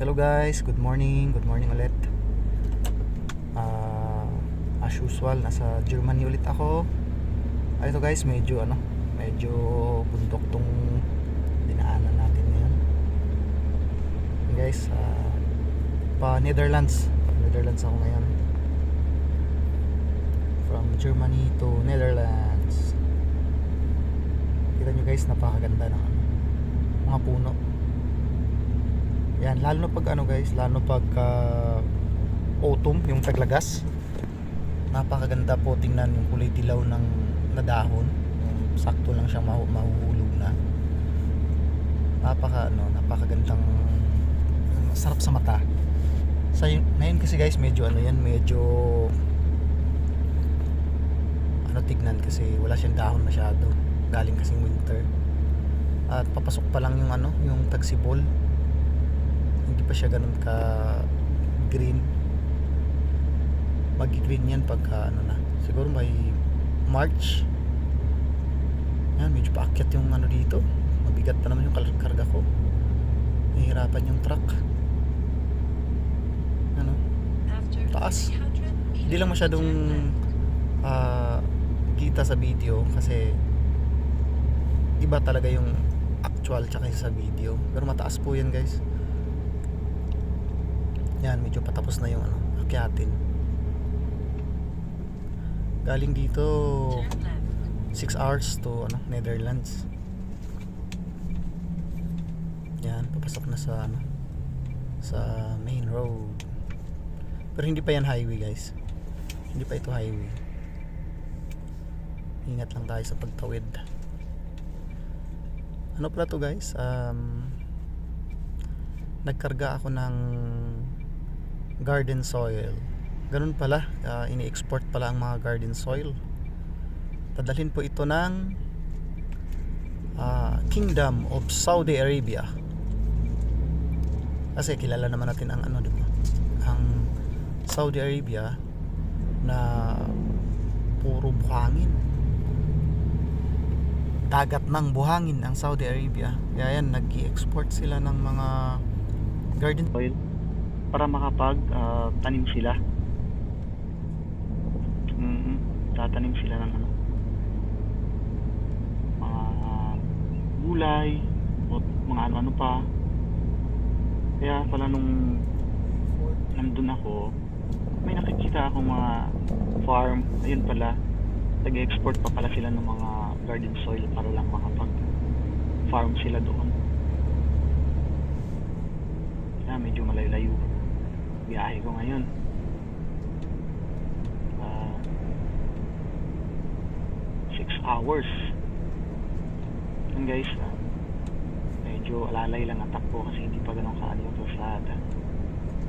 Hello guys, good morning ulit. As usual, nasa Germany ulit ako. Ito guys, medyo bundok tong dinaanan natin ngayon. And guys, pa Netherlands ako ngayon. From Germany to Netherlands. Kita nyo guys, napakaganda ng mga puno. Yan, lalo na pag pag autumn, yung taglagas. Napakaganda po tingnan yung kulay dilaw ng dahon. Sakto lang siya mahuhulog na. Napakagandang masarap sa mata. Ngayon kasi guys, medyo tignan kasi wala siyang dahon masyado. Galing kasing winter. At papasok pa lang yung tagsibol. Hindi pa siya ganun ka green. Mag-green yan pagka siguro may March. Yan, medyo paakyat yung dito. Mabigat pa naman yung karga ko. Nahihirapan yung truck. Taas. Hindi lang masyadong kita sa video kasi iba talaga yung actual tsaka sa video. Pero mataas po yan guys. Yan, medyo patapos na yung akyatin. Galing dito 6 hours to Netherlands. Yan, papasok na sa main road. Pero hindi pa yan highway guys. Hindi pa ito highway. Ingat lang tayo sa pagtawid. Ano pala to guys? Nagkarga ako ng garden soil. Ganun pala, ini-export pala ang mga garden soil. Dadalhin po ito ng Kingdom of Saudi Arabia. Kasi kilala naman natin ang diba? Ang Saudi Arabia na puro buhangin. Dagat ng buhangin ang Saudi Arabia. Kaya yan, nag-i-export sila ng mga garden soil para makapag tanim sila. Tatanim sila ng mga gulay o mga ano pa. Kaya pala nung nandun ako, may nakikita akong mga farm. Ayun pala, nag-export pa pala sila ng mga garden soil para lang makapag farm sila doon. Kaya medyo malayo-layo biyahe ko ngayon. 6 hours. And guys, medyo alalay lang ang takbo kasi hindi pa ganun kaano yung kalsada.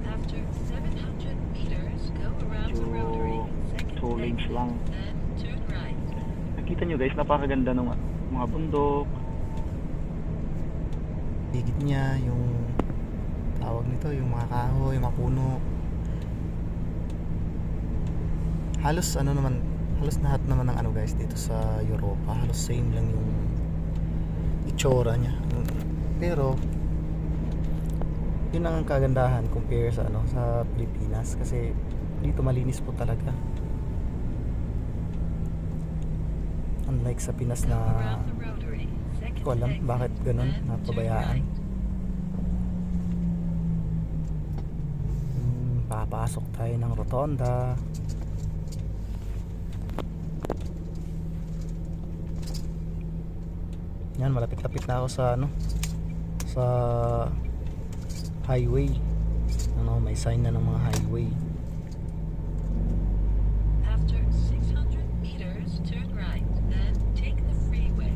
After 700 meters, go around the rotary. Two lanes lang. Then turn right. Nakita nyo guys, napakaganda ng mga bundok. Higit niya yung tawag nito, yung mga kahoy, yung mga puno. Halos lahat naman ng guys dito sa Europa, halos same lang yung itsura niya. Pero yun ang kagandahan compare sa sa Pilipinas kasi dito malinis po talaga. Unlike sa Pinas na hindi ko alam bakit ganun, napabayaan. Papasok tayo ng rotonda. Yan, malapit-lapit na ako sa highway. May sign na ng mga highway. After 600 meters, turn right, then take the freeway.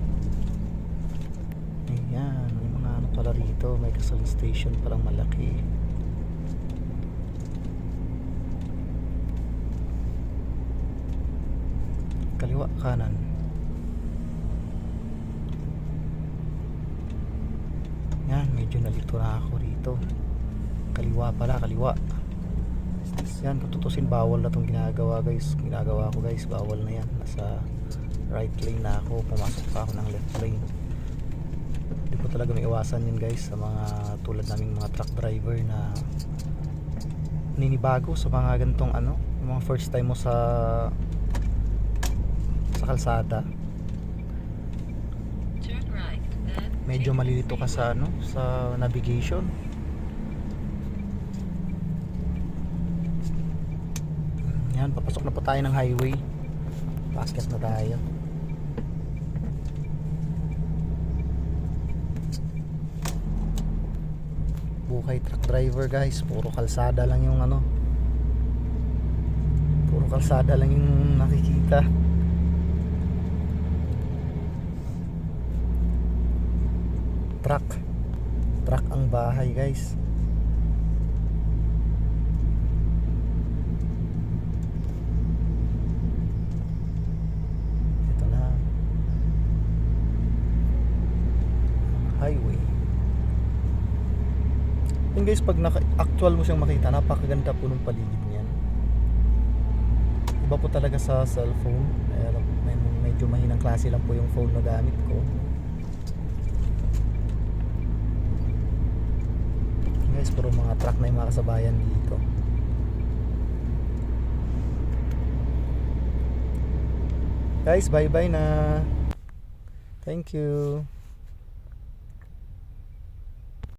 Ayan, may mga pala rito, may gasol station palang malaki. Kaliwa, kanan. Yan, medyo nalito na ako rito. Kaliwa pala, kaliwa. Yan, kung tutusin, bawal na itong ginagawa ko guys, bawal na yan. Nasa right lane na ako, pumasok pa ako ng left lane. Hindi ko po talaga may iwasan yun guys sa mga tulad naming mga truck driver na ninibago sa mga ganitong ano, yung mga first time mo sa kalsada. Turn right, then Medyo take malilito ka sa ano, sa navigation. Yan, papasok na po tayo ng highway. Paakyat na tayo. Buhay truck driver guys, puro kalsada lang yung ano, puro kalsada lang yung nakikita. Truck ang bahay guys. Ito na highway. Yun guys, pag actual mo siyang makita, napakaganda po ng paligid niyan. Iba po talaga sa cellphone. Medyo mahinang klase lang po yung phone na gamit ko. Guys, puro mga truck na yung mga kasabayan dito. Guys, bye bye na. Thank you.